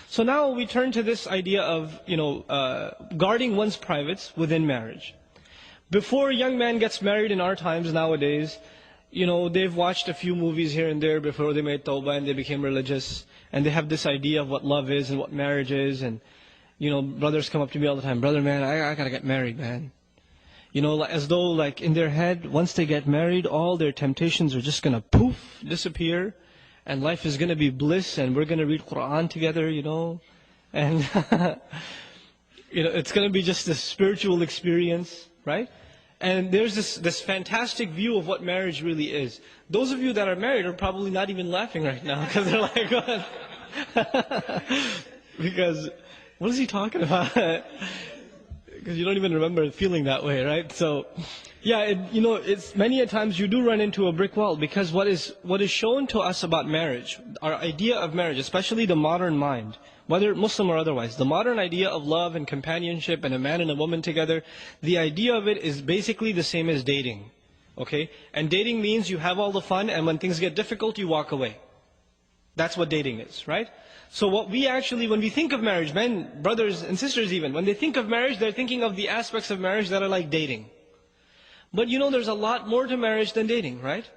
So now we turn to this idea of, guarding one's privates within marriage. Before a young man gets married in our times nowadays, they've watched a few movies here and there before they made tawbah and they became religious. And they have this idea of what love is and what marriage is. And, brothers come up to me all the time, brother, man, I gotta get married, man. As though like in their head, once they get married, all their temptations are just gonna poof, disappear. And life is gonna be bliss and we're gonna read Quran together, And, it's gonna be just a spiritual experience, right? And there's this fantastic view of what marriage really is. Those of you that are married are probably not even laughing right now because they're like, what? Because, what is he talking about? Because you don't even remember feeling that way, right? So, yeah, it's many a times you do run into a brick wall because what is shown to us about marriage, our idea of marriage, especially the modern mind, whether Muslim or otherwise, the modern idea of love and companionship and a man and a woman together, the idea of it is basically the same as dating. Okay? And dating means you have all the fun and when things get difficult, you walk away. That's what dating is, right? So what we actually, when we think of marriage, men, brothers and sisters even, when they think of marriage, they're thinking of the aspects of marriage that are like dating. But there's a lot more to marriage than dating, right?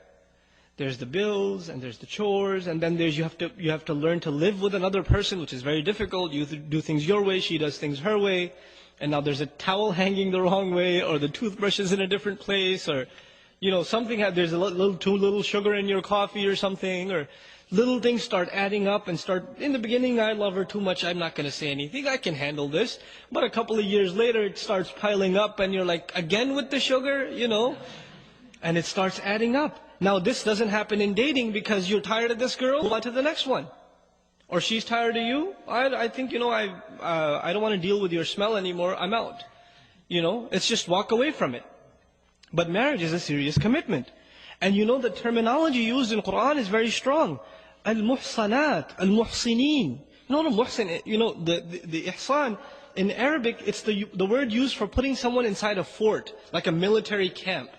There's the bills, and there's the chores, and then you have to learn to live with another person, which is very difficult. You do things your way, she does things her way, and now there's a towel hanging the wrong way, or the toothbrush is in a different place, or there's too little sugar in your coffee or something, or little things start adding up and in the beginning, I love her too much, I'm not going to say anything, I can handle this. But a couple of years later, it starts piling up, and you're like, again with the sugar, and it starts adding up. Now this doesn't happen in dating because you're tired of this girl, move on to the next one. Or she's tired of you, I think, I don't want to deal with your smell anymore, I'm out. It's just walk away from it. But marriage is a serious commitment. And the terminology used in Quran is very strong. Al-Muhsanat, Al-Muhsinin. The Muhsin, the Ihsan, in Arabic, it's the word used for putting someone inside a fort, like a military camp.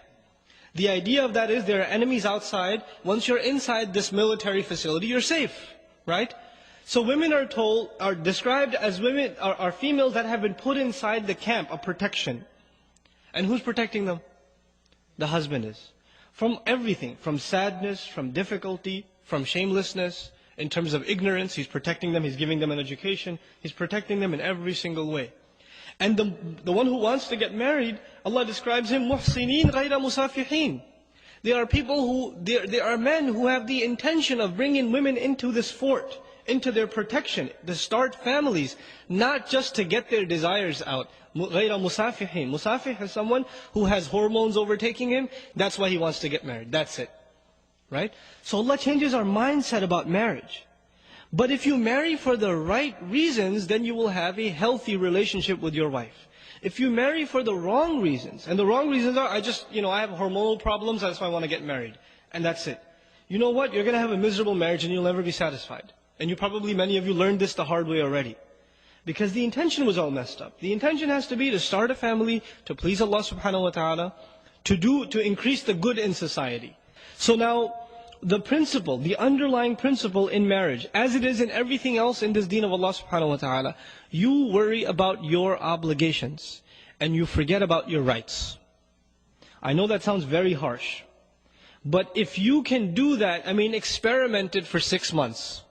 The idea of that is there are enemies outside. Once you're inside this military facility, you're safe, right? So women are described as women, are females that have been put inside the camp of protection. And who's protecting them? The husband is. From everything, from sadness, from difficulty, from shamelessness, in terms of ignorance, he's protecting them, he's giving them an education, he's protecting them in every single way. And the one who wants to get married, Allah describes him, muhsinin ghayra musafihin. They are people they are men who have the intention of bringing women into this fort, into their protection, to start families, not just to get their desires out. غَيْرَ مُسَافِحِينَ. Musafih is someone who has hormones overtaking him. That's why he wants to get married. That's it. Right? So Allah changes our mindset about marriage. But if you marry for the right reasons, then you will have a healthy relationship with your wife. If you marry for the wrong reasons, and the wrong reasons are, I have hormonal problems, that's why I want to get married. And that's it. You know what? You're going to have a miserable marriage and you'll never be satisfied. And many of you learned this the hard way already. Because the intention was all messed up. The intention has to be to start a family, to please Allah subhanahu wa ta'ala, to increase the good in society. So now, the underlying principle in marriage, as it is in everything else in this deen of Allah subhanahu wa ta'ala, you worry about your obligations, and you forget about your rights. I know that sounds very harsh. But if you can do that, experiment it for 6 months.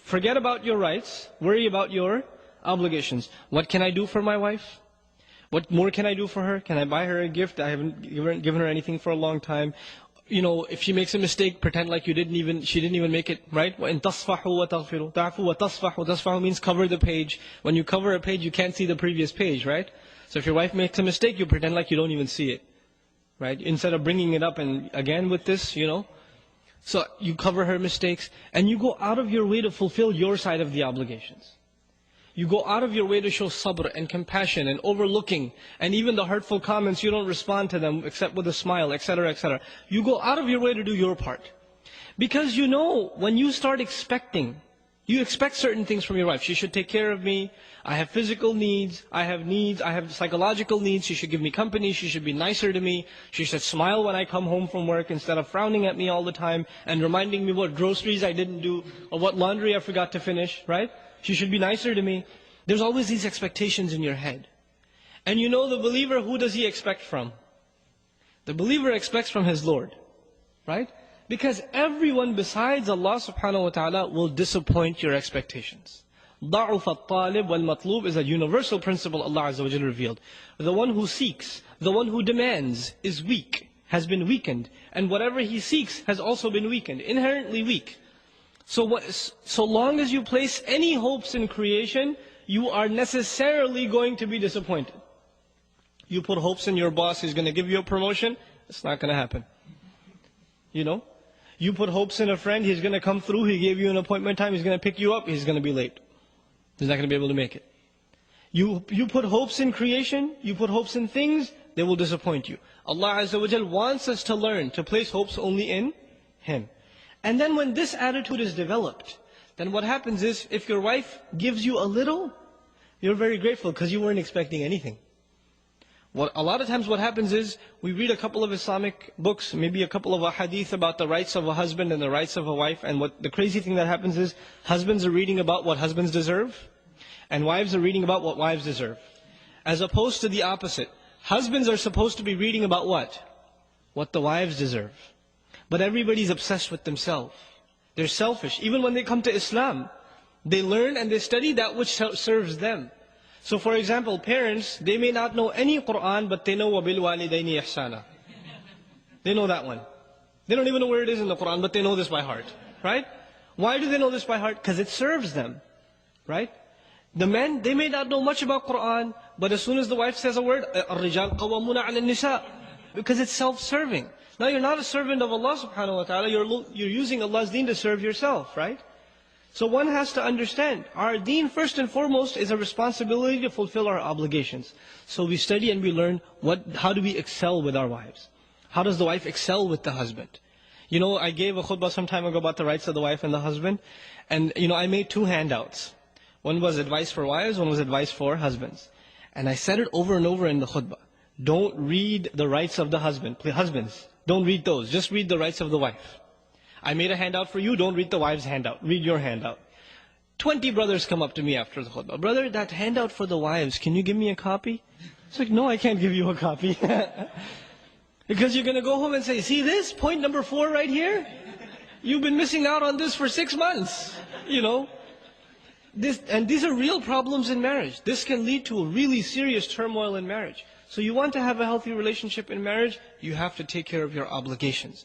Forget about your rights, worry about your obligations. What can I do for my wife? What more can I do for her? Can I buy her a gift? I haven't given her anything for a long time. If she makes a mistake, pretend like she didn't even make it, right? وَإِن تَصْفَحُوا وَتَغْفِرُوا تَعْفُوا وَتَصْفَحُوا. Tasfahu means cover the page. When you cover a page, you can't see the previous page, right? So if your wife makes a mistake, you pretend like you don't even see it, right? Instead of bringing it up and again with this, So you cover her mistakes, and you go out of your way to fulfill your side of the obligations. You go out of your way to show sabr and compassion and overlooking, and even the hurtful comments, you don't respond to them except with a smile, etc., etc. You go out of your way to do your part. Because when you start expecting You expect certain things from your wife. She should take care of me. I have physical needs. I have psychological needs. She should give me company. She should be nicer to me. She should smile when I come home from work instead of frowning at me all the time and reminding me what groceries I didn't do or what laundry I forgot to finish, right? She should be nicer to me. There's always these expectations in your head. And you know the believer, who does he expect from? The believer expects from his Lord, right? Because everyone besides Allah subhanahu wa ta'ala will disappoint your expectations. ضَعُفَ الطَّالِبْ وَالْمَطْلُوبِ is a universal principle Allah Azza wa Jalla revealed. The one who seeks, the one who demands is weak, has been weakened. And whatever he seeks has also been weakened, inherently weak. So long as you place any hopes in creation, you are necessarily going to be disappointed. You put hopes in your boss, he's going to give you a promotion, it's not going to happen. You know? You put hopes in a friend, he's going to come through, he gave you an appointment time, he's going to pick you up, he's going to be late. He's not going to be able to make it. You put hopes in creation, you put hopes in things, they will disappoint you. Allah Azza wa Jal wants us to learn to place hopes only in Him. And then when this attitude is developed, then what happens is, if your wife gives you a little, you're very grateful because you weren't expecting anything. A lot of times what happens is, we read a couple of Islamic books, maybe a couple of hadith about the rights of a husband and the rights of a wife, and what the crazy thing that happens is, husbands are reading about what husbands deserve, and wives are reading about what wives deserve. As opposed to the opposite. Husbands are supposed to be reading about what? What the wives deserve. But everybody's obsessed with themselves. They're selfish. Even when they come to Islam, they learn and they study that which serves them. So for example, parents, they may not know any Qur'an, but they know وَبِالْوَالِدَيْنِ إِحْسَانًا. They know that one. They don't even know where it is in the Qur'an, but they know this by heart. Right? Why do they know this by heart? Because it serves them. Right? The men, they may not know much about Qur'an, but as soon as the wife says a word, الرِّجَالْ قَوَّمُونَ عَلَى النِّسَاءِ, because it's self-serving. Now you're not a servant of Allah subhanahu wa ta'ala, you're using Allah's deen to serve yourself, right? So one has to understand, our deen first and foremost is a responsibility to fulfill our obligations. So we study and we learn how do we excel with our wives? How does the wife excel with the husband? You know, I gave a khutbah some time ago about the rights of the wife and the husband. And you know, I made 2 handouts. One was advice for wives, one was advice for husbands. And I said it over and over in the khutbah. Don't read the rights of the husband. Please, husbands, don't read those. Just read the rights of the wife. I made a handout for you, don't read the wife's handout. Read your handout. 20 brothers come up to me after the khutbah. Brother, that handout for the wives, can you give me a copy? It's like, no, I can't give you a copy. Because you're going to go home and say, see this? Point number 4 right here? You've been missing out on this for 6 months. You know? And these are real problems in marriage. This can lead to a really serious turmoil in marriage. So you want to have a healthy relationship in marriage, you have to take care of your obligations.